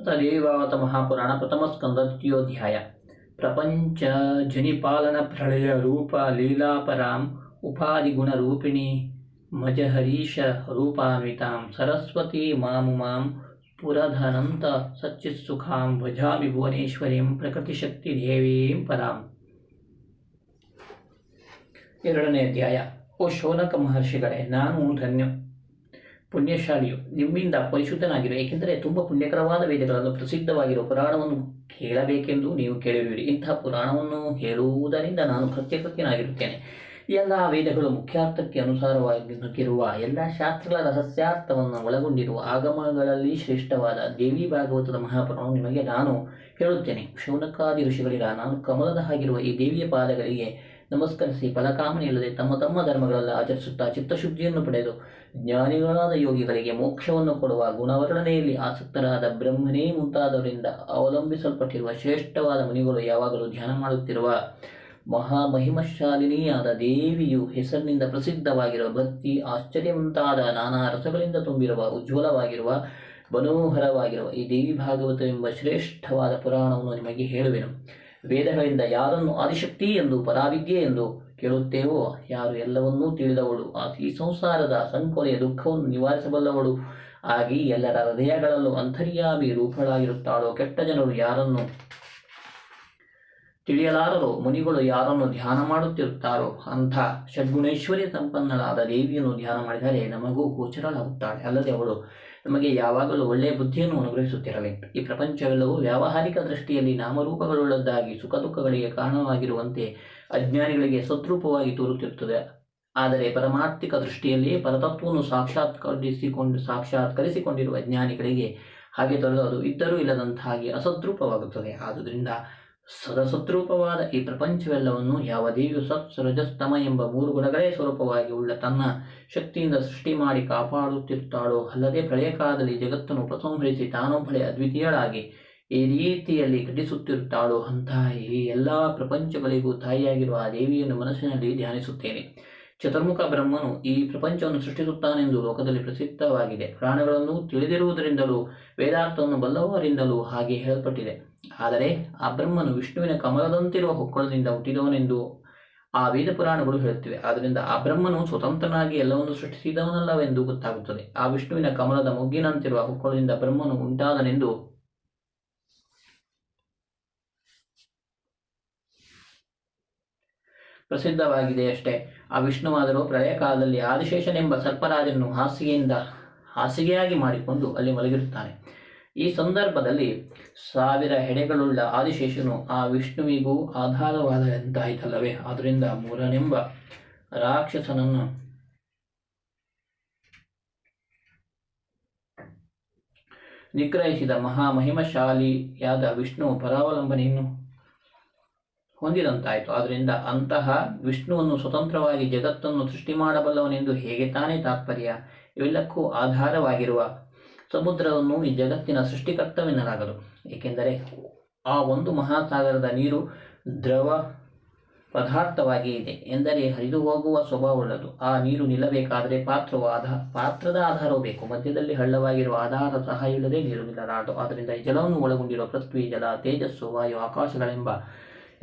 ತದೇವಾವತ ಮಹಾಪುರಾಣ ಪ್ರಥಮ ಸ್ಕಂದ ದ್ವಿತೀಯೋಧ್ಯಾಯ. ಪ್ರಪಂಚ ಜನಿಪಾಲನ ಪ್ರಳಯ ರೂಪ ಲೀಲಾಪರಾಂ ಉಪಾಧಿ ಗುಣ ರೂಪಿಣಿ ಮಜಹರೀಶ ರೂಪಾನ್ವಿತಾಂ ಸರಸ್ವತಿ ಮಾಂ ಪುರಧನಂತ ಸಚ್ಚಿತ್ಸುಖಾಂ ಭಜಾಮಿ ಭುವನೇಶ್ವರೀಂ ಪ್ರಕೃತಿಶಕ್ತಿ ದೇವೀಂ ಪರಾಂ. ಎರಡನೇ ಅಧ್ಯಾಯ. ಓ ಶೌನಕ ಮಹರ್ಷಿಗಳೇ, ನಾನು ಧನ್ಯ ಪುಣ್ಯಶಾಲಿಯು, ನಿಮ್ಮಿಂದ ಪರಿಶುದ್ಧನಾಗಿರುವ, ಏಕೆಂದರೆ ತುಂಬ ಪುಣ್ಯಕರವಾದ ವೇದಗಳನ್ನು ಪ್ರಸಿದ್ಧವಾಗಿರುವ ಪುರಾಣವನ್ನು ಕೇಳಬೇಕೆಂದು ನೀವು ಕೇಳಿರುವಿರಿ. ಇಂತಹ ಪುರಾಣವನ್ನು ಹೇಳುವುದರಿಂದ ನಾನು ಕೃತ್ಯಕೃತ್ಯನಾಗಿರುತ್ತೇನೆ. ಎಲ್ಲ ವೇದಗಳು ಮುಖ್ಯಾರ್ಥಕ್ಕೆ ಅನುಸಾರವಾಗಿರುವ ಎಲ್ಲ ಶಾಸ್ತ್ರಗಳ ರಹಸ್ಯಾರ್ಥವನ್ನು ಒಳಗೊಂಡಿರುವ ಆಗಮಗಳಲ್ಲಿ ಶ್ರೇಷ್ಠವಾದ ದೇವಿ ಭಾಗವತದ ಮಹಾಪುರಾಣ ನಿಮಗೆ ನಾನು ಹೇಳುತ್ತೇನೆ. ಶೌನಕಾದಿ ಋಷಿಗಳಿರ ನಾನು ಕಮಲದ ಹಾಗಿರುವ ಈ ದೇವಿಯ ಪಾದಗಳಿಗೆ ನಮಸ್ಕರಿಸಿ ಫಲಕಾಮನೆಯಿಲ್ಲದೆ ತಮ್ಮ ತಮ್ಮ ಧರ್ಮಗಳೆಲ್ಲ ಆಚರಿಸುತ್ತಾ ಚಿತ್ತಶುದ್ಧಿಯನ್ನು ಪಡೆದು ಜ್ಞಾನಿಗಳಾದ ಯೋಗಿಗಳಿಗೆ ಮೋಕ್ಷವನ್ನು ಕೊಡುವ ಗುಣವರ್ಣನೆಯಲ್ಲಿ ಆಸಕ್ತರಾದ ಬ್ರಹ್ಮನೇ ಮುಂತಾದವರಿಂದ ಅವಲಂಬಿಸಲ್ಪಟ್ಟಿರುವ ಶ್ರೇಷ್ಠವಾದ ಮುನಿಗಳು ಯಾವಾಗಲೂ ಧ್ಯಾನ ಮಾಡುತ್ತಿರುವ ಮಹಾಮಹಿಮಶಾಲಿನಿಯಾದ ದೇವಿಯು ಹೆಸರಿನಿಂದ ಪ್ರಸಿದ್ಧವಾಗಿರುವ ಭಕ್ತಿ ಆಶ್ಚರ್ಯ ಮುಂತಾದ ನಾನಾ ರಸಗಳಿಂದ ತುಂಬಿರುವ ಉಜ್ವಲವಾಗಿರುವ ಮನೋಹರವಾಗಿರುವ ಈ ದೇವಿ ಭಾಗವತವೆಂಬ ಶ್ರೇಷ್ಠವಾದ ಪುರಾಣವನ್ನು ನಿಮಗೆ ಹೇಳುವೆನು. ವೇದಗಳಿಂದ ಯಾರನ್ನು ಆದಿಶಕ್ತಿ ಎಂದು ಪರಾವಿದ್ಯೆ ಎಂದು ಕೇಳುತ್ತೇವೋ, ಯಾರು ಎಲ್ಲವನ್ನೂ ತಿಳಿದವಳು, ಈ ಸಂಸಾರದ ಸಂಕೊಲೆಯ ದುಃಖವನ್ನು ನಿವಾರಿಸಬಲ್ಲವಳು ಆಗಿ ಎಲ್ಲರ ಹೃದಯಗಳಲ್ಲೂ ಅಂತರ್ಯಾಮಿ ರೂಪಳಾಗಿರುತ್ತಾಳೋ, ಕೆಟ್ಟ ಜನರು ಯಾರನ್ನು ತಿಳಿಯಲಾರರೋ, ಮುನಿಗಳು ಯಾರನ್ನು ಧ್ಯಾನ ಮಾಡುತ್ತಿರುತ್ತಾರೋ ಅಂಥ ಷಡ್ಗುಣೇಶ್ವರ್ಯ ಸಂಪನ್ನಳಾದ ದೇವಿಯನ್ನು ಧ್ಯಾನ ಮಾಡಿದರೆ ನಮಗೂ ಗೋಚರಳಾಗುತ್ತಾಳೆ. ಅಲ್ಲದೆ ಅವಳು ನಮಗೆ ಯಾವಾಗಲೂ ಒಳ್ಳೆಯ ಬುದ್ಧಿಯನ್ನು ಅನುಗ್ರಹಿಸುತ್ತಿರಬೇಕು. ಈ ಪ್ರಪಂಚವೆಲ್ಲವೂ ವ್ಯಾವಹಾರಿಕ ದೃಷ್ಟಿಯಲ್ಲಿ ನಾಮರೂಪಗಳುಳ್ಳದ್ದಾಗಿ ಸುಖ ದುಃಖಗಳಿಗೆ ಕಾರಣವಾಗಿರುವಂತೆ ಅಜ್ಞಾನಿಗಳಿಗೆ ಸದ್ರೂಪವಾಗಿ ತೋರುತ್ತಿರುತ್ತದೆ. ಆದರೆ ಪರಮಾರ್ಥಿಕ ದೃಷ್ಟಿಯಲ್ಲಿ ಪರತತ್ವವನ್ನು ಸಾಕ್ಷಾತ್ಕರಿಸಿಕೊಂಡಿರುವ ಅಜ್ಞಾನಿಗಳಿಗೆ ಹಾಗೆ ತೊರೆದು ಅದು ಇದ್ದರೂ ಇಲ್ಲದಂತಾಗಿ ಅಸದ್ರೂಪವಾಗುತ್ತದೆ. ಆದುದರಿಂದ ಸದಸದ್ರೂಪವಾದ ಈ ಪ್ರಪಂಚವೆಲ್ಲವನ್ನು ಯಾವ ದೇವಿಯು ಸತ್ ರಜಸ್ತಮ ಎಂಬ ಮೂರು ಗುಣಗಳೇ ಸ್ವರೂಪವಾಗಿ ಉಳ್ಳ ತನ್ನ ಶಕ್ತಿಯಿಂದ ಸೃಷ್ಟಿ ಮಾಡಿ ಕಾಪಾಡುತ್ತಿರುತ್ತಾಳೋ, ಅಲ್ಲದೆ ಪ್ರಳಯ ಕಾಲದಲ್ಲಿ ಜಗತ್ತನ್ನು ಉಪಸಂಹರಿಸಿ ತಾನೊಬ್ಬಳೇ ಅದ್ವಿತೀಯಳಾಗಿ ಈ ರೀತಿಯಲ್ಲಿ ಘಟಿಸುತ್ತಿರುತ್ತಾಳೋ ಅಂತಹ ಈ ಎಲ್ಲ ಪ್ರಪಂಚಗಳಿಗೂ ತಾಯಿಯಾಗಿರುವ ಆ ದೇವಿಯನ್ನು ಮನಸ್ಸಿನಲ್ಲಿ ಧ್ಯಾನಿಸುತ್ತೇನೆ. ಚತುರ್ಮುಖ ಬ್ರಹ್ಮನು ಈ ಪ್ರಪಂಚವನ್ನು ಸೃಷ್ಟಿಸುತ್ತಾನೆಂದು ಲೋಕದಲ್ಲಿ ಪ್ರಸಿದ್ಧವಾಗಿದೆ. ಪ್ರಾಣಗಳನ್ನು ತಿಳಿದಿರುವುದರಿಂದಲೂ ವೇದಾರ್ಥವನ್ನು ಬಲ್ಲವರಿಂದಲೂ ಹಾಗೆ ಹೇಳಲ್ಪಟ್ಟಿದೆ. ಆದರೆ ಆ ಬ್ರಹ್ಮನು ವಿಷ್ಣುವಿನ ಕಮಲದಂತಿರುವ ಹೊಕ್ಕಳದಿಂದ ಹುಟ್ಟಿದವನೆಂದು ಆ ವೇದ ಪುರಾಣಗಳು ಹೇಳುತ್ತಿವೆ. ಆದ್ದರಿಂದ ಆ ಬ್ರಹ್ಮನು ಸ್ವತಂತ್ರನಾಗಿ ಎಲ್ಲವನ್ನು ಸೃಷ್ಟಿಸಿದವನಲ್ಲವೆಂದು ಗೊತ್ತಾಗುತ್ತದೆ. ಆ ವಿಷ್ಣುವಿನ ಕಮಲದ ಮೊಗ್ಗಿನಂತಿರುವ ಹೊಕ್ಕಳದಿಂದ ಬ್ರಹ್ಮನು ಉಂಟಾದನೆಂದು ಪ್ರಸಿದ್ಧವಾಗಿದೆ ಅಷ್ಟೇ. ಆ ವಿಷ್ಣುವಾದರೂ ಪ್ರಳಯ ಕಾಲದಲ್ಲಿ ಆದಿಶೇಷನೆಂಬ ಸರ್ಪರಾಜನನ್ನು ಹಾಸಿಗೆಯಾಗಿ ಮಾಡಿಕೊಂಡು ಅಲ್ಲಿ ಮಲಗಿರುತ್ತಾನೆ. ಈ ಸಂದರ್ಭದಲ್ಲಿ 1000 ಹೆಡೆಗಳುಳ್ಳ ಆದಿಶೇಷನು ಆ ವಿಷ್ಣುವಿಗೂ ಆಧಾರವಾದ ಎಂತಾಯಿತಲ್ಲವೇ. ಆದ್ದರಿಂದ ಮೂರನೆಂಬ ರಾಕ್ಷಸನನ್ನು ನಿಗ್ರಹಿಸಿದ ಮಹಾಮಹಿಮಶಾಲಿಯಾದ ವಿಷ್ಣು ಪರಾವಲಂಬನೆಯನ್ನು ಹೊಂದಿದಂತಾಯಿತು. ಆದ್ದರಿಂದ ಅಂತಹ ವಿಷ್ಣುವನ್ನು ಸ್ವತಂತ್ರವಾಗಿ ಜಗತ್ತನ್ನು ಸೃಷ್ಟಿ ಮಾಡಬಲ್ಲವನೆಂದು ಹೇಗೆ ತಾನೇ ತಾತ್ಪರ್ಯ. ಇವೆಲ್ಲಕ್ಕೂ ಆಧಾರವಾಗಿರುವ ಸಮುದ್ರವನ್ನು ಈ ಜಗತ್ತಿನ ಸೃಷ್ಟಿಕರ್ತವೆನ್ನಲಾಗದು. ಏಕೆಂದರೆ ಆ ಒಂದು ಮಹಾಸಾಗರದ ನೀರು ದ್ರವ ಪದಾರ್ಥವಾಗಿ ಇದೆ ಎಂದರೆ ಹರಿದು ಹೋಗುವ ಸ್ವಭಾವವುಳ್ಳದು. ಆ ನೀರು ನಿಲ್ಲಬೇಕಾದರೆ ಪಾತ್ರದ ಆಧಾರವೂ ಬೇಕು. ಮಧ್ಯದಲ್ಲಿ ಹಳ್ಳವಾಗಿರುವ ಆಧಾರ ಸಹಾಯವಿಲ್ಲದೆ ನೀರು ನಿಲ್ಲಲಾರದು. ಆದ್ದರಿಂದ ಈ ಜಲವನ್ನು ಒಳಗೊಂಡಿರುವ ಪೃಥ್ವಿ, ಜಲ, ತೇಜಸ್ಸು, ವಾಯು, ಆಕಾಶಗಳೆಂಬ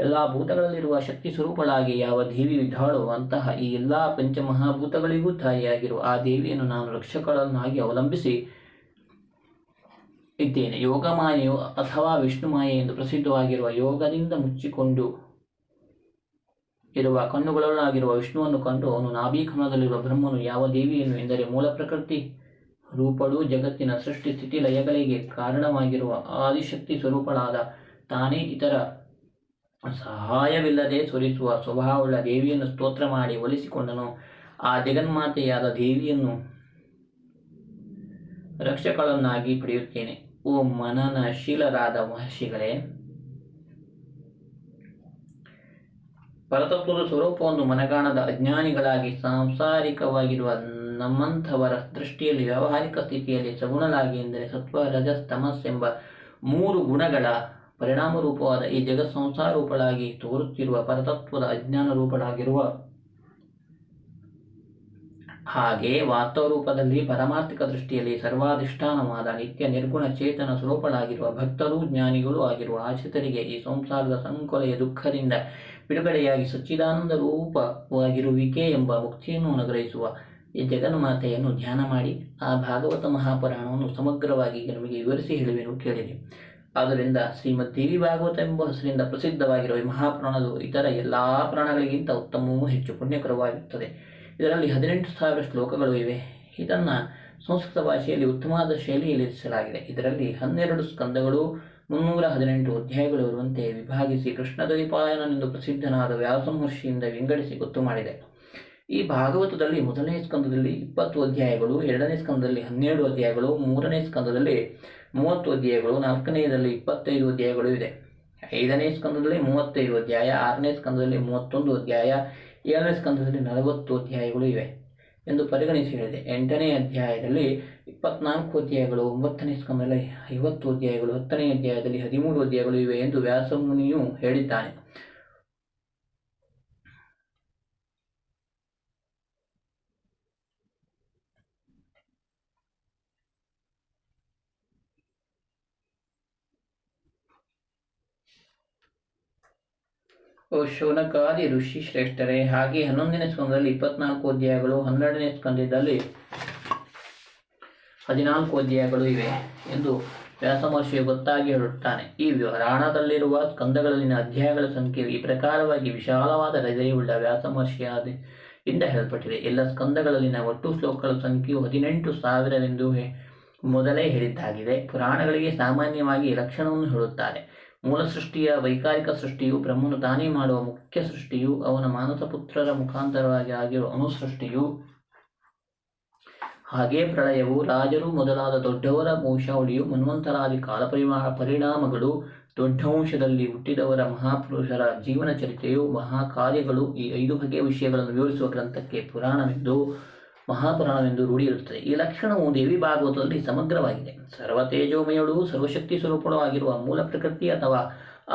ಎಲ್ಲ ಭೂತಗಳಲ್ಲಿರುವ ಶಕ್ತಿ ಸ್ವರೂಪಳಾಗಿ ಯಾವ ದೇವಿ ಇದ್ದಾಳೋ ಅಂತಹ ಈ ಎಲ್ಲ ಪಂಚಮಹಾಭೂತಗಳಿಗೂ ತಾಯಿಯಾಗಿರುವ ಆ ದೇವಿಯನ್ನು ನಾನು ರಕ್ಷಕಳನ್ನಾಗಿ ಅವಲಂಬಿಸಿ ಇದ್ದೇನೆ. ಯೋಗಮಾಯೆಯು ಅಥವಾ ವಿಷ್ಣುಮಾಯೆ ಎಂದು ಪ್ರಸಿದ್ಧವಾಗಿರುವ ಯೋಗದಿಂದ ಮುಚ್ಚಿಕೊಂಡು ಇರುವ ಕಣ್ಣುಗಳಾಗಿರುವ ವಿಷ್ಣುವನ್ನು ಕಂಡು ಅವನು ನಾಭೀಕಮಲದಲ್ಲಿರುವ ಬ್ರಹ್ಮನು ಯಾವ ದೇವಿಯನ್ನು ಎಂದರೆ ಮೂಲ ಪ್ರಕೃತಿ ರೂಪಳು, ಜಗತ್ತಿನ ಸೃಷ್ಟಿ ಸ್ಥಿತಿ ಲಯಗಳಿಗೆ ಕಾರಣವಾಗಿರುವ ಆದಿಶಕ್ತಿ ಸ್ವರೂಪಳಾದ ತಾನೇ ಇತರ ಸಹಾಯವಿಲ್ಲದೆ ಸ್ಮರಿಸುವ ಸ್ವಭಾವವುಳ್ಳ ದೇವಿಯನ್ನು ಸ್ತೋತ್ರ ಮಾಡಿ ಒಲಿಸಿಕೊಂಡನು. ಆ ಜಗನ್ಮಾತೆಯಾದ ದೇವಿಯನ್ನು ರಕ್ಷಕಳನ್ನಾಗಿ ಪಡೆಯುತ್ತೇನೆ. ಓ ಮನನಶೀಲರಾದ ಮಹರ್ಷಿಗಳೇ, ಪರತತ್ವದ ಸ್ವರೂಪವನ್ನು ಮನಗಾಣದ ಅಜ್ಞಾನಿಗಳಾಗಿ ಸಾಂಸಾರಿಕವಾಗಿರುವ ನಮ್ಮಂಥವರ ದೃಷ್ಟಿಯಲ್ಲಿ ವ್ಯಾವಹಾರಿಕ ಸ್ಥಿತಿಯಲ್ಲಿ ಸಗುಣಲಾಗಿ ಎಂದರೆ ಸತ್ವ ರಜಸ್ ತಮಸ್ ಎಂಬ 3 ಗುಣಗಳ ಪರಿಣಾಮ ರೂಪವಾದ ಈ ಜಗತ್ ಸಂಸಾರ ರೂಪಳಾಗಿ ತೋರುತ್ತಿರುವ ಪರತತ್ವದ ಅಜ್ಞಾನ ರೂಪಳಾಗಿರುವ ಹಾಗೆಯೇ ವಾಸ್ತವ ರೂಪದಲ್ಲಿ ಪರಮಾರ್ಥಿಕ ದೃಷ್ಟಿಯಲ್ಲಿ ಸರ್ವಾಧಿಷ್ಠಾನವಾದ ನಿತ್ಯ ನಿರ್ಗುಣ ಚೇತನ ಸ್ವರೂಪಳಾಗಿರುವ ಭಕ್ತರೂ ಜ್ಞಾನಿಗಳೂ ಆಗಿರುವ ಆಶ್ರಿತರಿಗೆ ಈ ಸಂಸಾರದ ಸಂಕೊಲೆಯ ದುಃಖದಿಂದ ಬಿಡುಗಡೆಯಾಗಿ ಸಚ್ಚಿದಾನಂದ ರೂಪವಾಗಿರುವಿಕೆ ಎಂಬ ಮುಕ್ತಿಯನ್ನು ಅನುಗ್ರಹಿಸುವ ಈ ಜಗನ್ಮಾತೆಯನ್ನು ಧ್ಯಾನ ಮಾಡಿ ಆ ಭಾಗವತ ಮಹಾಪುರಾಣವನ್ನು ಸಮಗ್ರವಾಗಿ ನಮಗೆ ವಿವರಿಸಿ ಹೇಳುವೆನು ಕೇಳಿರಿ. ಆದ್ದರಿಂದ ಶ್ರೀಮದ್ ದೇವಿ ಭಾಗವತ ಎಂಬ ಹೆಸರಿಂದ ಪ್ರಸಿದ್ಧವಾಗಿರುವ ಈ ಮಹಾಪುರಾಣವು ಇತರ ಎಲ್ಲ ಪುರಾಣಗಳಿಗಿಂತ ಉತ್ತಮವೂ ಹೆಚ್ಚು ಪುಣ್ಯಕರವಾಗಿರುತ್ತದೆ. ಇದರಲ್ಲಿ 18,000 ಶ್ಲೋಕಗಳು ಇವೆ. ಇದನ್ನು ಸಂಸ್ಕೃತ ಭಾಷೆಯಲ್ಲಿ ಉತ್ತಮವಾದ ಶೈಲಿಯಲ್ಲಿ ರಚಿಸಲಾಗಿದೆ. ಇದರಲ್ಲಿ 12 ಸ್ಕಂದಗಳು 318 ಅಧ್ಯಾಯಗಳು ಇರುವಂತೆ ವಿಭಾಗಿಸಿ ಕೃಷ್ಣದ್ವೈಪಾಯನನೆಂದು ಪ್ರಸಿದ್ಧನಾದ ವ್ಯಾಸ ಮಹರ್ಷಿಯಿಂದ ವಿಂಗಡಿಸಿ ಗೊತ್ತು ಮಾಡಿದೆ. ಈ ಭಾಗವತದಲ್ಲಿ ಮೊದಲನೇ ಸ್ಕಂದದಲ್ಲಿ 20 ಅಧ್ಯಾಯಗಳು, ಎರಡನೇ ಸ್ಕಂದದಲ್ಲಿ 12 ಅಧ್ಯಾಯಗಳು, ಮೂರನೇ ಸ್ಕಂದದಲ್ಲಿ 30 ಅಧ್ಯಾಯಗಳು, ನಾಲ್ಕನೆಯದಲ್ಲಿ 25 ಅಧ್ಯಾಯಗಳು ಇದೆ. ಐದನೇ ಸ್ಕಂದದಲ್ಲಿ 35 ಅಧ್ಯಾಯ, ಆರನೇ ಸ್ಕಂದದಲ್ಲಿ 31 ಅಧ್ಯಾಯ, ಏಳನೇ ಸ್ಕಂದದಲ್ಲಿ 40 ಅಧ್ಯಾಯಗಳು ಇವೆ ಎಂದು ಪರಿಗಣಿಸಿ ಹೇಳಿದೆ. 8ನೇ ಅಧ್ಯಾಯದಲ್ಲಿ 24 ಅಧ್ಯಾಯಗಳು, 9ನೇ ಸ್ಕಂದದಲ್ಲಿ 50 ಅಧ್ಯಾಯಗಳು, 10ನೇ ಅಧ್ಯಾಯದಲ್ಲಿ 13 ಅಧ್ಯಾಯಗಳು ಇವೆ ಎಂದು ವ್ಯಾಸಮುನಿಯು ಹೇಳಿದ್ದಾನೆ. ಶೌನಕಾದಿ ಋಷಿ ಶ್ರೇಷ್ಠರೇ, ಹಾಗೆ 11ನೇ ಸ್ಕಂದದಲ್ಲಿ 24 ಅಧ್ಯಾಯಗಳು, 12ನೇ ಸ್ಕಂದದಲ್ಲಿ 14 ಅಧ್ಯಾಯಗಳು ಇವೆ ಎಂದು ವ್ಯಾಸಮಹರ್ಷಿಯು ಗೊತ್ತಾಗಿ ಹೇಳುತ್ತಾನೆ. ಈ ಪುರಾಣದಲ್ಲಿರುವ ಸ್ಕಂದಗಳಲ್ಲಿನ ಅಧ್ಯಾಯಗಳ ಸಂಖ್ಯೆಯು ಈ ಪ್ರಕಾರವಾಗಿ ವಿಶಾಲವಾದ ಹೃದಯವುಳ್ಳ ವ್ಯಾಸಮಹರ್ಷಿಯಿಂದ ಹೇಳಲ್ಪಟ್ಟಿದೆ. ಎಲ್ಲ ಸ್ಕಂದಗಳಲ್ಲಿನ ಒಟ್ಟು ಶ್ಲೋಕಗಳ ಸಂಖ್ಯೆಯು 18,000 ಮೊದಲೇ ಹೇಳಿದ್ದಾಗಿದೆ. ಪುರಾಣಗಳಿಗೆ ಸಾಮಾನ್ಯವಾಗಿ ಲಕ್ಷಣವನ್ನು ಹೇಳುತ್ತಾರೆ. ಮೂಲ ಸೃಷ್ಟಿಯ ವೈಕಾರಿಕ ಸೃಷ್ಟಿಯು, ಬ್ರಹ್ಮನು ತಾನೇ ಮಾಡುವ ಮುಖ್ಯ ಸೃಷ್ಟಿಯು, ಅವನ ಮಾನಸಪುತ್ರರ ಮುಖಾಂತರವಾಗಿ ಆಗಿರುವ ಅನುಸೃಷ್ಟಿಯು, ಹಾಗೇ ಪ್ರಳಯವು, ರಾಜರು ಮೊದಲಾದ ದೊಡ್ಡವರ ವಂಶಾವಳಿಯು, ಮನ್ವಂತರಾದಿ ಕಾಲ ಪರಿಣಾಮಗಳು, ದೊಡ್ಡ ವಂಶದಲ್ಲಿ ಹುಟ್ಟಿದವರ ಮಹಾಪುರುಷರ ಜೀವನ ಚರಿತ್ರೆಯು, ಮಹಾಕಾರ್ಯಗಳು, ಈ 5 ಬಗೆಯ ವಿಷಯಗಳನ್ನು ವಿವರಿಸುವ ಗ್ರಂಥಕ್ಕೆ ಮಹಾಪುರಾಣವೆಂದು ರೂಢಿಯಿರುತ್ತದೆ. ಈ ಲಕ್ಷಣವು ದೇವಿ ಭಾಗವತದಲ್ಲಿ ಸಮಗ್ರವಾಗಿದೆ. ಸರ್ವತೇಜೋಮಯಳು, ಸರ್ವಶಕ್ತಿ ಸ್ವರೂಪಳು ಆಗಿರುವ ಮೂಲ ಪ್ರಕೃತಿ ಅಥವಾ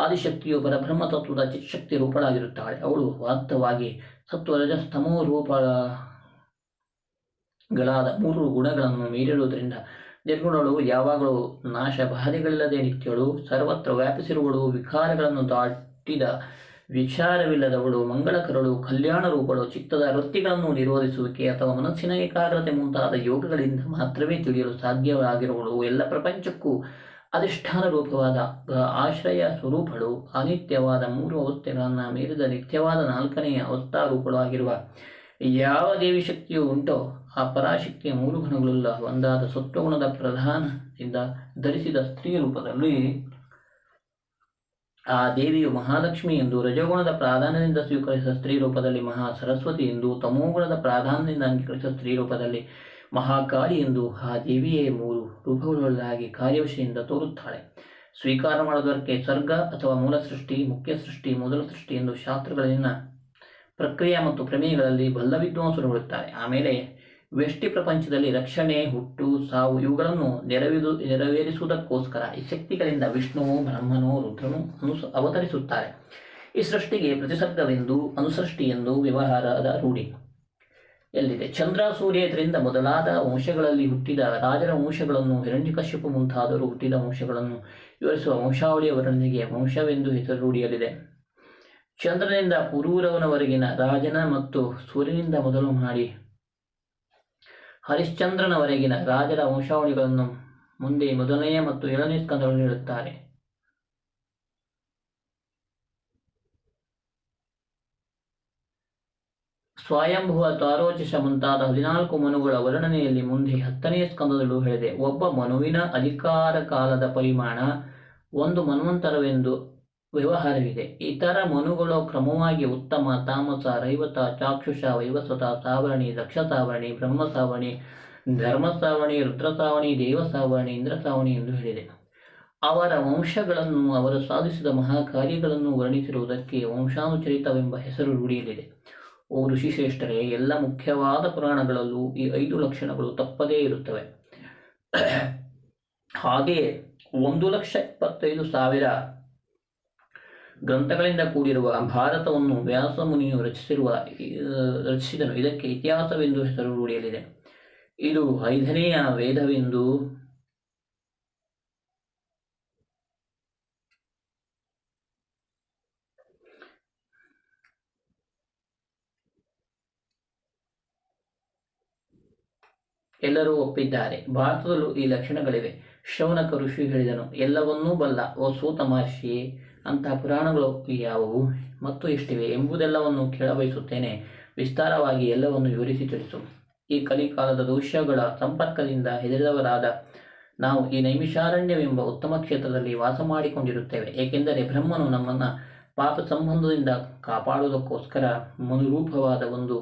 ಆದಿಶಕ್ತಿಯು ಪರಬ್ರಹ್ಮ ತತ್ವದ ಚಿತ್ಶಕ್ತಿ ರೂಪಳಾಗಿರುತ್ತಾಳೆ. ಅವಳು ವಾಸ್ತವವಾಗಿ ಸತ್ವರಜಸ್ತಮೋ ರೂಪಗಳಾದ 3 ಗುಣಗಳನ್ನು ಮೀರಿರುವುದರಿಂದ ನಿರ್ಗುಣಳು, ಯಾವಾಗಲೂ ನಾಶ ಬಾಧೆಗಳಿಲ್ಲದೆ ನಿತ್ಯಳು, ಸರ್ವತ್ರ ವ್ಯಾಪಿಸಿರುವಳು, ವಿಕಾರಗಳನ್ನು ದಾಟಿದ ವಿಚಾರವಿಲ್ಲದವಳು, ಮಂಗಳಕರಳು, ಕಲ್ಯಾಣ ರೂಪಳು, ಚಿತ್ತದ ವೃತ್ತಿಗಳನ್ನು ನಿರೋಧಿಸುವಿಕೆ ಅಥವಾ ಮನಸ್ಸಿನ ಏಕಾಗ್ರತೆ ಮುಂತಾದ ಯೋಗಗಳಿಂದ ಮಾತ್ರವೇ ತಿಳಿಯಲು ಸಾಧ್ಯವಾಗಿರುವಳು, ಎಲ್ಲ ಪ್ರಪಂಚಕ್ಕೂ ಅಧಿಷ್ಠಾನ ರೂಪವಾದ ಆಶ್ರಯ ಸ್ವರೂಪಳು, ಅನಿತ್ಯವಾದ 3 ಅವಸ್ಥೆಗಳನ್ನು ಮೀರಿದ ನಿತ್ಯವಾದ 4ನೆಯ ಅವಸ್ಥಾರೂಪಳು ಆಗಿರುವ ಯಾವ ದೇವಿ ಶಕ್ತಿಯು ಉಂಟೋ ಆ ಪರಾಶಕ್ತಿಯ 3 ಗುಣಗಳುಳ್ಳ ಒಂದಾದ ಸತ್ವಗುಣದ ಪ್ರಧಾನದಿಂದ ಧರಿಸಿದ ಸ್ತ್ರೀ ರೂಪದಲ್ಲಿ ಆ ದೇವಿಯು ಮಹಾಲಕ್ಷ್ಮಿ ಎಂದು, ರಜೋಗುಣದ ಪ್ರಾಧಾನ್ಯದಿಂದ ಸ್ವೀಕರಿಸಿದ ಸ್ತ್ರೀ ರೂಪದಲ್ಲಿ ಮಹಾ ಸರಸ್ವತಿ ಎಂದು, ತಮೋಗುಣದ ಪ್ರಾಧಾನ್ಯದಿಂದ ಅಂಗೀಕರಿಸಿದ ಸ್ತ್ರೀ ರೂಪದಲ್ಲಿ ಮಹಾಕಾಳಿ ಎಂದು ಆ ದೇವಿಯೇ 3 ರೂಪಗಳಾಗಿ ಕಾರ್ಯವಶೆಯಿಂದ ತೋರುತ್ತಾಳೆ. ಸ್ವೀಕಾರ ಮಾಡುವುದಕ್ಕೆ ಸರ್ಗ ಅಥವಾ ಮೂಲ ಸೃಷ್ಟಿ, ಮುಖ್ಯ ಸೃಷ್ಟಿ, ಮೊದಲ ಸೃಷ್ಟಿ ಎಂದು ಶಾಸ್ತ್ರಗಳಲ್ಲಿನ ಪ್ರಕ್ರಿಯೆ ಮತ್ತು ಪ್ರಮೇಯಗಳಲ್ಲಿ ಬಲ್ಲ ವಿದ್ವಾಂಸರು ಹೇಳುತ್ತಾರೆ. ಆಮೇಲೆ ವ್ಯಷ್ಟಿ ಪ್ರಪಂಚದಲ್ಲಿ ರಕ್ಷಣೆ, ಹುಟ್ಟು, ಸಾವು ಇವುಗಳನ್ನು ನೆರವೇರಿಸುವುದಕ್ಕೋಸ್ಕರ ಈ ಶಕ್ತಿಗಳಿಂದ ವಿಷ್ಣುವು, ಬ್ರಹ್ಮನು, ರುದ್ರನು ಅವತರಿಸುತ್ತಾರೆ. ಈ ಸೃಷ್ಟಿಗೆ ಪ್ರತಿಸರ್ಗವೆಂದು, ಅನುಸೃಷ್ಟಿ ಎಂದು ವ್ಯವಹಾರದ ರೂಢಿ ಎಲ್ಲಿದೆ. ಚಂದ್ರ, ಸೂರ್ಯ ಇದರಿಂದ ಮೊದಲಾದ ವಂಶಗಳಲ್ಲಿ ಹುಟ್ಟಿದ ರಾಜರ ವಂಶಗಳನ್ನು, ಹಿರಣ್ಯಕಶ್ಯಪ ಮುಂತಾದವರು ಹುಟ್ಟಿದ ವಂಶಗಳನ್ನು ವಿವರಿಸುವ ವಂಶಾವಳಿಯವರೊಂದಿಗೆ ವಂಶವೆಂದು ಹೆಸರು ರೂಢಿಯಲ್ಲಿದೆ. ಚಂದ್ರನಿಂದ ಪುರೂರವನವರೆಗಿನ ರಾಜನ ಮತ್ತು ಸೂರ್ಯನಿಂದ ಮೊದಲು ಮಾಡಿ ಹರಿಶ್ಚಂದ್ರನವರೆಗಿನ ರಾಜರ ವಂಶಾವಳಿಗಳನ್ನು ಮುಂದೆ ಮೊದಲನೆಯ ಮತ್ತು 7ನೇ ಸ್ಕಂದಗಳನ್ನು ಹೇಳುತ್ತಾರೆ. ಸ್ವಯಂಭುವ, ತಾರೋಚಷ ಮುಂತಾದ 14 ಮನುಗಳ ವರ್ಣನೆಯಲ್ಲಿ ಮುಂದೆ 10ನೇ ಸ್ಕಂದದಲ್ಲೂ ಹೇಳಿದೆ. ಒಬ್ಬ ಮನುವಿನ ಅಧಿಕಾರ ಕಾಲದ ಪರಿಮಾಣ 1 ಮನ್ವಂತರವೆಂದು ವ್ಯವಹಾರವಿದೆ. ಇತರ ಮನುಗಳು ಕ್ರಮವಾಗಿ ಉತ್ತಮ, ತಾಮಸ, ರೈವತ, ಚಾಕ್ಷುಷ, ವೈವಸ್ವತ, ಸಾವರ್ಣಿ, ದಕ್ಷ ಸಾವರ್ಣಿ, ಬ್ರಹ್ಮ ಸಾವರ್ಣಿ, ಧರ್ಮ ಸಾವರ್ಣಿ, ರುದ್ರ ಸಾವರ್ಣಿ, ದೇವ ಸಾವರ್ಣಿ, ಇಂದ್ರ ಸಾವರ್ಣಿ ಎಂದು ಹೇಳಿದೆ. ಅವರ ವಂಶಗಳನ್ನು, ಅವರು ಸಾಧಿಸಿದ ಮಹಾಕಾರ್ಯಗಳನ್ನು ವರ್ಣಿಸಿರುವುದಕ್ಕೆ ವಂಶಾನುಚರಿತವೆಂಬ ಹೆಸರು ರೂಢಿಯಲ್ಲಿದೆ. ಓ ಋಷಿಶ್ರೇಷ್ಠರೇ, ಎಲ್ಲ ಮುಖ್ಯವಾದ ಪುರಾಣಗಳಲ್ಲೂ ಈ 5 ಲಕ್ಷಣಗಳು ತಪ್ಪದೇ ಇರುತ್ತವೆ. ಹಾಗೆಯೇ 1,25,000 ಗ್ರಂಥಗಳಿಂದ ಕೂಡಿರುವ ಭಾರತವನ್ನು ವ್ಯಾಸಮುನಿಯು ರಚಿಸಿದನು. ಇದಕ್ಕೆ ಇತಿಹಾಸವೆಂದು ಹೆಸರು ರೂಢಿಯಲ್ಲಿದೆ. ಇದು 5ನೆಯ ವೇದವೆಂದು ಎಲ್ಲರೂ ಒಪ್ಪಿದ್ದಾರೆ. ಭಾರತದಲ್ಲೂ ಈ ಲಕ್ಷಣಗಳಿವೆ. ಶೌನಕ ಋಷಿ ಹೇಳಿದನು, ಎಲ್ಲವನ್ನೂ ಬಲ್ಲ ಓ ಸೂತ ಮಹರ್ಷಿಯೇ, ಅಂತಹ ಪುರಾಣಗಳು ಯಾವುವು ಮತ್ತು ಎಷ್ಟಿವೆ ಎಂಬುದೆಲ್ಲವನ್ನು ಕೇಳಬಯಸುತ್ತೇನೆ. ವಿಸ್ತಾರವಾಗಿ ಎಲ್ಲವನ್ನು ವಿವರಿಸಿ ತಿಳಿಸು. ಈ ಕಲಿಕಾಲದ ದೋಷಗಳ ಸಂಪರ್ಕದಿಂದ ಹೆದರಿದವರಾದ ನಾವು ಈ ನೈಮಿಷಾರಣ್ಯವೆಂಬ ಉತ್ತಮ ಕ್ಷೇತ್ರದಲ್ಲಿ ವಾಸ ಮಾಡಿಕೊಂಡಿರುತ್ತೇವೆ. ಏಕೆಂದರೆ ಬ್ರಹ್ಮನು ನಮ್ಮನ್ನು ಪಾಪ ಸಂಬಂಧದಿಂದ ಕಾಪಾಡುವುದಕ್ಕೋಸ್ಕರ ಮನುರೂಪವಾದ ಒಂದು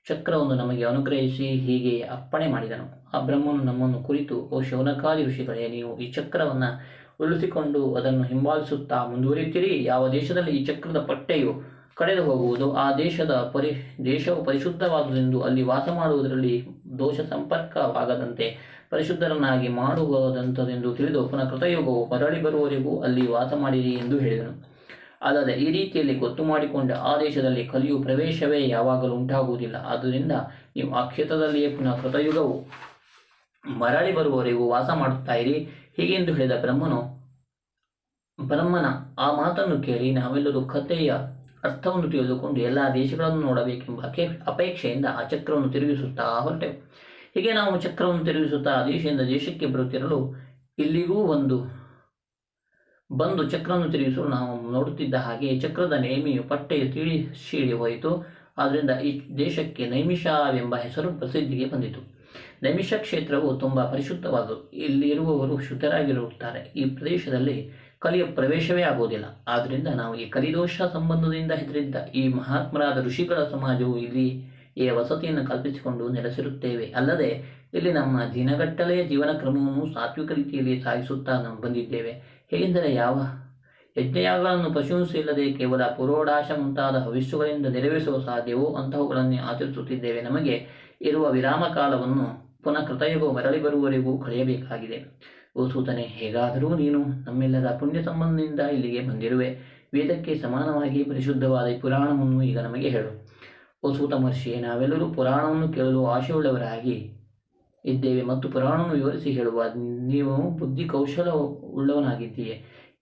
ಚಕ್ರವನ್ನು ನಮಗೆ ಅನುಗ್ರಹಿಸಿ ಹೀಗೆ ಅಪ್ಪಣೆ ಮಾಡಿದನು. ಆ ಬ್ರಹ್ಮನು ನಮ್ಮನ್ನು ಕುರಿತು, ಓ ಶೌನಕಾದಿ ಋಷಿಗಳೇ, ನೀವು ಈ ಚಕ್ರವನ್ನು ಉಳಿಸಿಕೊಂಡು ಅದನ್ನು ಹಿಂಬಾಲಿಸುತ್ತಾ ಮುಂದುವರಿಯುತ್ತೀರಿ. ಯಾವ ದೇಶದಲ್ಲಿ ಈ ಚಕ್ರದ ಪಟ್ಟೆಯು ಕಳೆದು ಹೋಗುವುದು, ಆ ದೇಶವು ಪರಿಶುದ್ಧವಾದುದೆಂದು ಅಲ್ಲಿ ವಾಸ ಮಾಡುವುದರಲ್ಲಿ ದೋಷ ಸಂಪರ್ಕವಾಗದಂತೆ ಪರಿಶುದ್ಧರನ್ನಾಗಿ ಮಾಡುವುದಂಥದೆಂದು ತಿಳಿದು ಪುನಃ ಕೃತಯುಗವು ಮರಳಿ ಬರುವವರೆಗೂ ಅಲ್ಲಿ ವಾಸ ಮಾಡಿರಿ ಎಂದು ಹೇಳಿದನು. ಅಲ್ಲದೆ ಈ ರೀತಿಯಲ್ಲಿ ಗೊತ್ತು ಮಾಡಿಕೊಂಡ ಆ ದೇಶದಲ್ಲಿ ಕಲಿಯು ಪ್ರವೇಶವೇ ಯಾವಾಗಲೂ ಉಂಟಾಗುವುದಿಲ್ಲ. ಆದ್ದರಿಂದ ನೀವು ಆ ಕ್ಷೇತ್ರದಲ್ಲಿಯೇ ಪುನಃ ಕೃತಯುಗವು ಮರಳಿ ಬರುವವರೆಗೂ ವಾಸ ಮಾಡುತ್ತಾ ಇರಿ. ಹೀಗೆಂದು ಹೇಳಿದ ಬ್ರಹ್ಮನ ಆ ಮಾತನ್ನು ಕೇಳಿ ನಾವೆಲ್ಲರೂ ಕಥೆಯ ಅರ್ಥವನ್ನು ತಿಳಿದುಕೊಂಡು ಎಲ್ಲ ದೇಶಗಳನ್ನು ನೋಡಬೇಕೆಂಬ ಅಪೇಕ್ಷೆಯಿಂದ ಆ ಚಕ್ರವನ್ನು ತಿರುಗಿಸುತ್ತಾ ಹೊರಟೆವು. ಹೀಗೆ ನಾವು ಚಕ್ರವನ್ನು ತಿರುಗಿಸುತ್ತಾ ದೇಶದಿಂದ ದೇಶಕ್ಕೆ ಬರುತ್ತಿರಲು ಇಲ್ಲಿಗೂ ಬಂದು ಚಕ್ರವನ್ನು ತಿರುಗಿಸಲು ನಾವು ನೋಡುತ್ತಿದ್ದ ಹಾಗೆ ಚಕ್ರದ ನೇಮಿಯು ಪಟ್ಟೆಯು ಸೀಳಿ ಹೋಯಿತು. ಆದ್ದರಿಂದ ಈ ದೇಶಕ್ಕೆ ನೈಮಿಷವೆಂಬ ಹೆಸರು ಪ್ರಸಿದ್ಧಿಗೆ ಬಂದಿತು. ನೈಮಿಷ ಕ್ಷೇತ್ರವು ತುಂಬ ಪರಿಶುದ್ಧವಾದುದು. ಇಲ್ಲಿರುವವರು ಶುದ್ಧರಾಗಿರುತ್ತಾರೆ. ಈ ಪ್ರದೇಶದಲ್ಲಿ ಕಲಿಯ ಪ್ರವೇಶವೇ ಆಗುವುದಿಲ್ಲ. ಆದ್ದರಿಂದ ನಾವು ಈ ಕಲಿದೋಷ ಸಂಬಂಧದಿಂದ ಹೆದರಿದ್ದ ಈ ಮಹಾತ್ಮರಾದ ಋಷಿಗಳ ಸಮಾಜವು ಇಲ್ಲಿಯೇ ವಸತಿಯನ್ನು ಕಲ್ಪಿಸಿಕೊಂಡು ನೆಲೆಸಿರುತ್ತೇವೆ. ಅಲ್ಲದೆ ಇಲ್ಲಿ ನಮ್ಮ ದಿನಗಟ್ಟಲೆಯ ಜೀವನ ಕ್ರಮವನ್ನು ಸಾತ್ವಿಕ ರೀತಿಯಲ್ಲಿ ಸಾಗಿಸುತ್ತಾ ನಾವು ಬಂದಿದ್ದೇವೆ. ಹೇಗೆಂದರೆ ಯಾವ ಯಜ್ಞಯಾಗಗಳನ್ನು ಪಶುಹಿಂಸೆಯಿಲ್ಲದೆ ಕೇವಲ ಪುರೋಡಾಶ ಮುಂತಾದ ಭವಿಷ್ಯಗಳಿಂದ ನೆರವೇರಿಸಲು ಸಾಧ್ಯವೋ ಅಂತಹವುಗಳನ್ನೇ ಆಚರಿಸುತ್ತಿದ್ದೇವೆ. ನಮಗೆ ಇರುವ ವಿರಾಮ ಕಾಲವನ್ನು ಪುನಃ ಕೃತಯುಗವು ಮರಳಿ ಬರುವವರೆಗೂ ಕಳೆಯಬೇಕಾಗಿದೆ. ಓ ಸೂತನೆ, ಹೇಗಾದರೂ ನೀನು ನಮ್ಮೆಲ್ಲರ ಪುಣ್ಯ ಸಂಬಂಧದಿಂದ ಇಲ್ಲಿಗೆ ಬಂದಿರುವೆ. ವೇದಕ್ಕೆ ಸಮಾನವಾಗಿ ಪರಿಶುದ್ಧವಾದ ಈ ಪುರಾಣವನ್ನು ಈಗ ನಮಗೆ ಹೇಳು. ಓ ಸೂತ ಮಹರ್ಷಿಯೇ, ನಾವೆಲ್ಲರೂ ಪುರಾಣವನ್ನು ಕೇಳಲು ಆಶೆಯುಳ್ಳವರಾಗಿ ಇದ್ದೇವೆ ಮತ್ತು ಪುರಾಣವನ್ನು ವಿವರಿಸಿ ಹೇಳುವ ನೀವು ಬುದ್ಧಿ ಕೌಶಲ ಉಳ್ಳವನಾಗಿದ್ದೀಯೆ.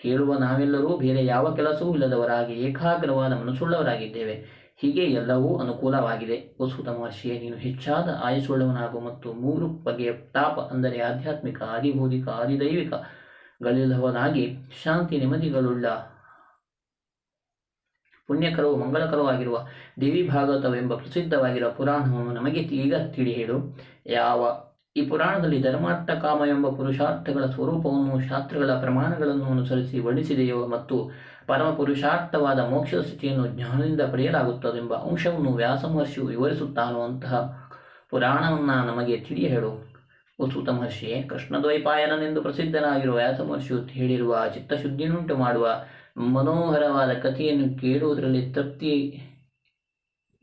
ಕೇಳುವ ನಾವೆಲ್ಲರೂ ಬೇರೆ ಯಾವ ಕೆಲಸವೂ ಇಲ್ಲದವರಾಗಿ ಏಕಾಗ್ರವಾದ ಮನಸ್ಸುಳ್ಳವರಾಗಿದ್ದೇವೆ. ಹೀಗೆ ಎಲ್ಲವೂ ಅನುಕೂಲವಾಗಿದೆ. ಓ ಸೂತ ಮಹರ್ಷಿಯೇ, ನೀನು ಹೆಚ್ಚಾದ ಆಯಸ್ಸುಳ್ಳವನಾಗು ಮತ್ತು 3 ಬಗೆಯ ತಾಪ ಅಂದರೆ ಆಧ್ಯಾತ್ಮಿಕ, ಆದಿಭೌತಿಕ, ಆದಿದೈವಿಕಗಳಿಲ್ಲದವನಾಗಿ ಶಾಂತಿ ನೆಮ್ಮದಿಗಳುಳ್ಳ ಪುಣ್ಯಕರವೂ ಮಂಗಳಕರವಾಗಿರುವ ದೇವಿ ಭಾಗವತವೆಂಬ ಪ್ರಸಿದ್ಧವಾಗಿರುವ ಪುರಾಣವನ್ನು ನಮಗೆ ಈಗ ತಿಳಿ ಹೇಳು. ಈ ಪುರಾಣದಲ್ಲಿ ಧರ್ಮಾರ್ಥ ಕಾಮ ಎಂಬ ಪುರುಷಾರ್ಥಗಳ ಸ್ವರೂಪವನ್ನು ಶಾಸ್ತ್ರಗಳ ಪ್ರಮಾಣಗಳನ್ನು ಅನುಸರಿಸಿ ವರ್ಣಿಸಿದೆಯೋ ಮತ್ತು ಪರಮ ಪುರುಷಾರ್ಥವಾದ ಮೋಕ್ಷದ ಸ್ಥಿತಿಯನ್ನು ಜ್ಞಾನದಿಂದ ಪಡೆಯಲಾಗುತ್ತದೆಂಬ ಅಂಶವನ್ನು ವ್ಯಾಸ ಮಹರ್ಷಿಯು ವಿವರಿಸುತ್ತಾನೋ ಅಂತಹ ಪುರಾಣವನ್ನು ನಮಗೆ ತಿಳಿ ಹೇಳು. ಓ ಸೂತ ಮಹರ್ಷಿಯೇ, ಕೃಷ್ಣದ್ವೈಪಾಯನನೆಂದು ಪ್ರಸಿದ್ಧನಾಗಿರುವ ವ್ಯಾಸ ಮಹರ್ಷಿಯು ಹೇಳಿರುವ ಚಿತ್ತಶುದ್ಧಿಯನ್ನುಂಟು ಮಾಡುವ ಮನೋಹರವಾದ ಕಥೆಯನ್ನು ಕೇಳುವುದರಲ್ಲಿ ತೃಪ್ತಿ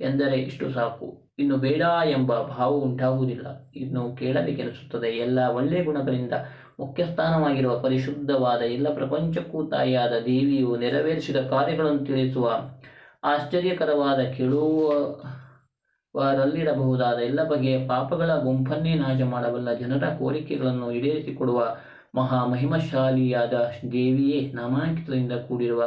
ಎಂದರೆ ಇಷ್ಟು ಸಾಕು. ಇನ್ನು ಬೇಡ ಎಂಬ ಭಾವ ಉಂಟಾಗುವುದಿಲ್ಲ. ಇನ್ನು ಕೇಳಬೇಕೆನಿಸುತ್ತದೆ. ಎಲ್ಲ ಒಳ್ಳೆಯ ಗುಣಗಳಿಂದ ಮುಖ್ಯಸ್ಥಾನವಾಗಿರುವ ಪರಿಶುದ್ಧವಾದ ಎಲ್ಲ ಪ್ರಪಂಚಕ್ಕೂ ತಾಯಿಯಾದ ದೇವಿಯು ನೆರವೇರಿಸಿದ ಕಾರ್ಯಗಳನ್ನು ತಿಳಿಸುವ ಆಶ್ಚರ್ಯಕರವಾದ ಕೇಳುವರಲ್ಲಿರಬಹುದಾದ ಎಲ್ಲ ಬಗೆಯ ಪಾಪಗಳ ಗುಂಪನ್ನೇ ನಾಶ ಮಾಡಬಲ್ಲ ಜನರ ಕೋರಿಕೆಗಳನ್ನು ಈಡೇರಿಸಿಕೊಡುವ ಮಹಿಮಶಾಲಿಯಾದ ದೇವಿಯೇ ನಾಮಾಂಕಿತದಿಂದ ಕೂಡಿರುವ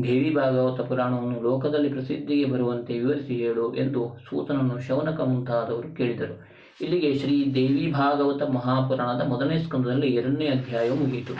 ದೇವಿ ಭಾಗವತ ಪುರಾಣವನ್ನು ಲೋಕದಲ್ಲಿ ಪ್ರಸಿದ್ಧಿಗೆ ಬರುವಂತೆ ವಿವರಿಸಿ ಹೇಳು ಎಂದು ಸೂತನನ್ನು ಶೌನಕ ಮುಂತಾದವರು ಕೇಳಿದರು. ಇಲ್ಲಿಗೆ ಶ್ರೀ ದೇವಿ ಭಾಗವತ ಮಹಾಪುರಾಣದ 1ನೇ ಸ್ಕಂದದಲ್ಲಿ 2ನೇ ಅಧ್ಯಾಯವು ಮುಗಿಯಿತು.